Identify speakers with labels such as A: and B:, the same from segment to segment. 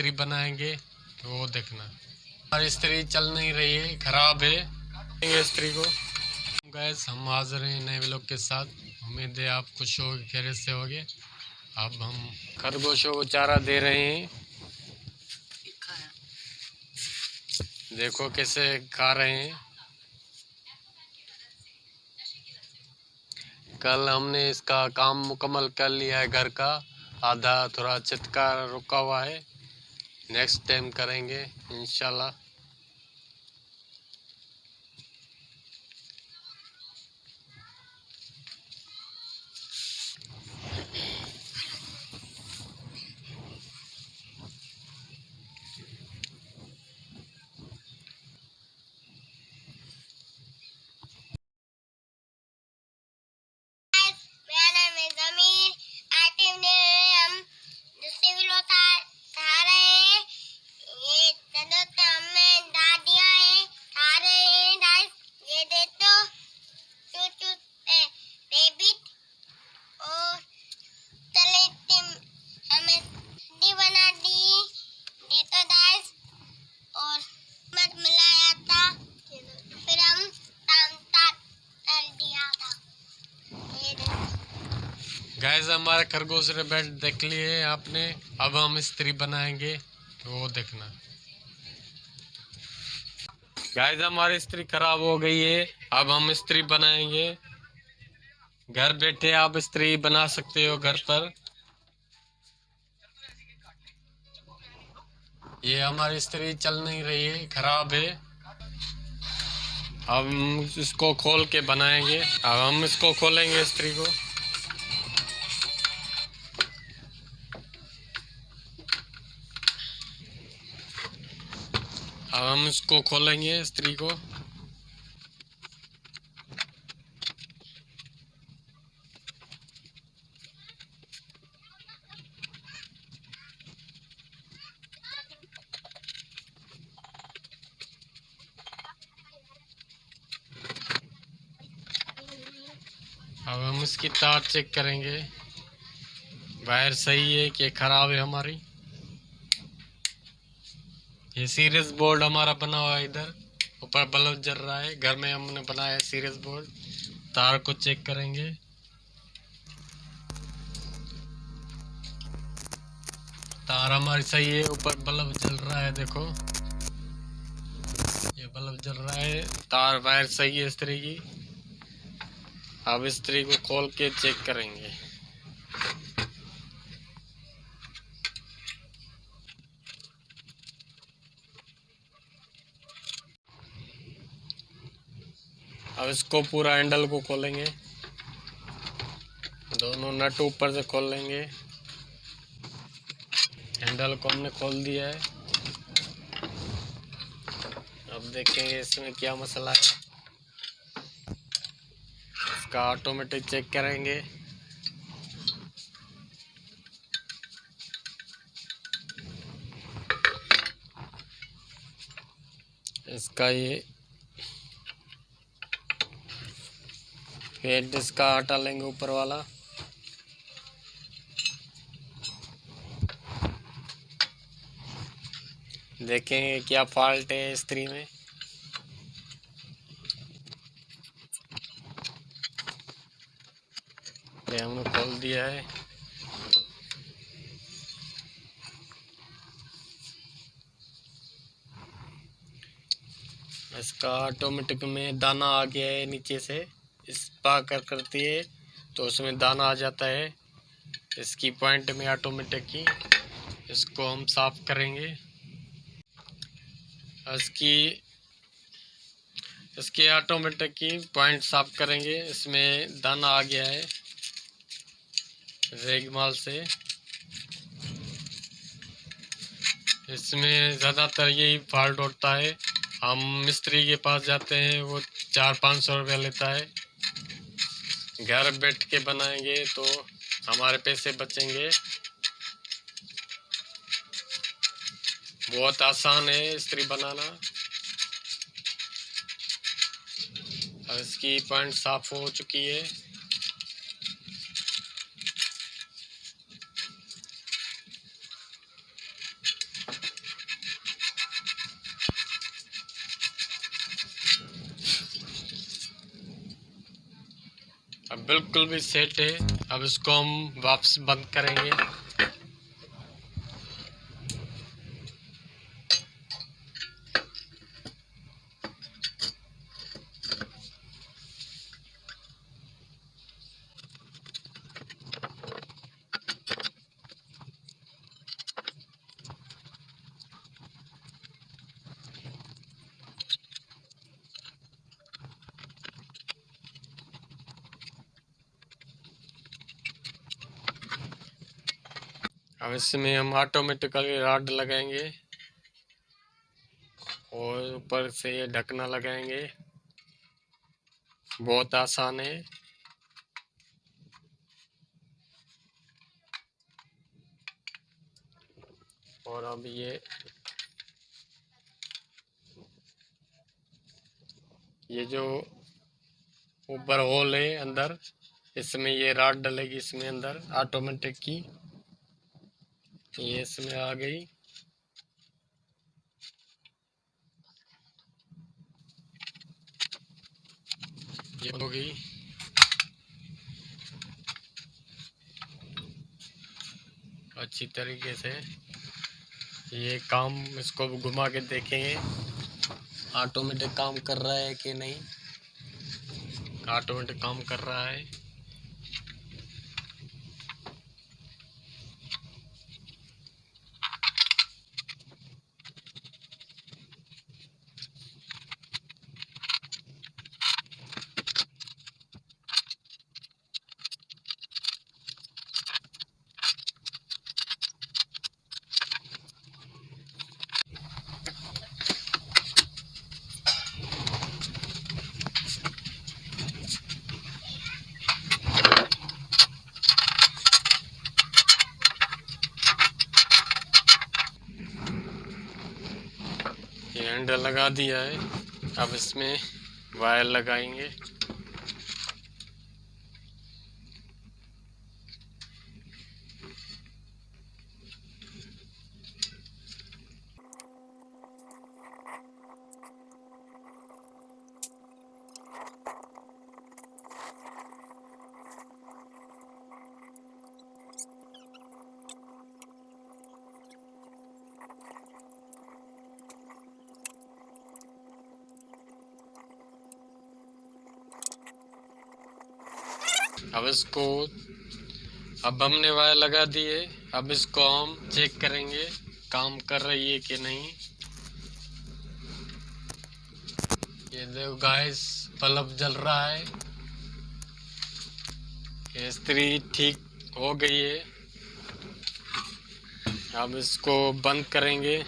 A: इस्त्री बनाएंगे तो वो देखना। हमारी इस्त्री चल नहीं रही है, खराब है इस्त्री को। गैस हम हाजिर हैं नए व्लॉग के साथ। उम्मीद है आप खुश हो, खैरियत से होगे। अब हम खरगोशों को चारा दे रहे हैं, देखो कैसे खा रहे हैं। कल हमने इसका काम मुकम्मल कर लिया है, घर का आधा थोड़ा छत का रुका हुआ है, नेक्स्ट टाइम करेंगे इंशाल्लाह। गैस हमारे खरगोश ने बेड देख लिए आपने। अब हम इस्त्री बनाएंगे तो वो देखना। गैस हमारी इस्त्री खराब हो गई है, अब हम इस्त्री बनाएंगे। घर बैठे आप इस्त्री बना सकते हो घर पर। ये हमारी इस्त्री चल नहीं रही है, खराब है। अब हम इसको खोल के बनाएंगे। अब हम इसको खोलेंगे इस्त्री को। अब हम इसको खोलेंगे इस्त्री को। अब हम इसकी तार चेक करेंगे, वायर सही है कि खराब है हमारी। ये सीरीज बोर्ड हमारा बना हुआ है, इधर ऊपर बल्ब जल रहा है। घर में हमने बनाया है सीरीज बोर्ड। तार को चेक करेंगे। तार हमारी सही है, ऊपर बल्ब जल रहा है, देखो ये बल्ब जल रहा है। तार वायर सही है इस्त्री की। अब इस्त्री को खोल के चेक करेंगे। अब इसको पूरा हैंडल को खोलेंगे, दोनों नट ऊपर से खोल लेंगे। हैंडल को हमने खोल दिया है। अब देखेंगे इसमें क्या मसला है। इसका ऑटोमेटिक चेक करेंगे। इसका ये हेड इसका हटा लेंगे ऊपर वाला। देखेंगे क्या फॉल्ट है इस्त्री में। ये हमने खोल दिया है। इसका ऑटोमेटिक में दाना आ गया है नीचे से, इस पाकर करती है तो उसमें दाना आ जाता है इसकी पॉइंट में ऑटोमेटिक की। इसको हम साफ करेंगे। इसकी ऑटोमेटिक की पॉइंट साफ करेंगे। इसमें दाना आ गया है रेगमाल से। इसमें ज़्यादातर यही फॉल्ट होता है। हम मिस्त्री के पास जाते हैं, वो 400-500 रुपया लेता है। घर बैठ के बनाएंगे तो हमारे पैसे बचेंगे। बहुत आसान है इस्त्री बनाना। अब इसकी पॉइंट साफ हो चुकी है। अब बिल्कुल भी सेट है। अब इसको हम वापस बंद करेंगे। अब इसमें हम ऑटोमेटिकली रॉड लगाएंगे और ऊपर से ये ढकना लगाएंगे। बहुत आसान है। और अब ये जो ऊपर होल है अंदर, इसमें ये रॉड डलेगी इसमें अंदर ऑटोमेटिक की। ये इसमें आ गई। ये हो गई। अच्छी तरीके से ये काम, इसको घुमा के देखेंगे ऑटोमेटिक काम कर रहा है कि नहीं। ऑटोमेटिक काम कर रहा है। ये हैंडल लगा दिया है। अब इसमें वायर लगाएंगे। अब हमने वायर लगा दिए। अब इसको हम चेक करेंगे काम कर रही है कि नहीं। ये देखो गाइस, बल्ब जल रहा है। ये इस्त्री ठीक हो गई है। अब इसको बंद करेंगे।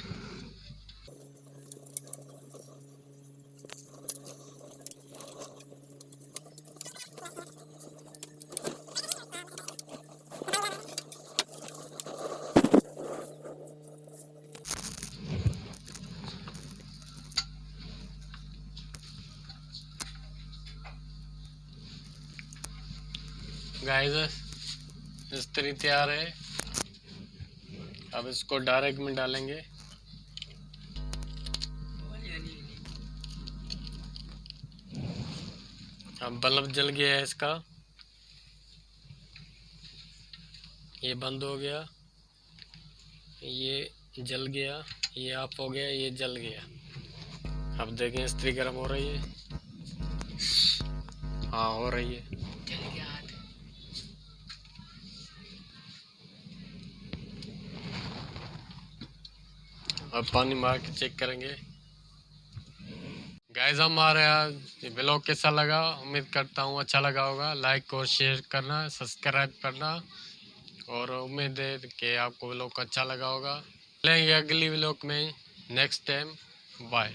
A: गाइस, इस्त्री तैयार है। अब इसको डायरेक्ट में डालेंगे। अब बल्ब जल गया है इसका। ये बंद हो गया, ये जल गया, ये ऑफ हो गया, ये जल गया। अब देखें इस्त्री गर्म हो रही है। हाँ, हो रही है। अब पानी मार के चेक करेंगे। गाइस, हमारे यहाँ ब्लॉग कैसा लगा, उम्मीद करता हूँ अच्छा लगा होगा। लाइक और शेयर करना, सब्सक्राइब करना, और उम्मीद है कि आपको ब्लॉग अच्छा लगा होगा। मिलेंगे अगली ब्लॉग में नेक्स्ट टाइम। बाय।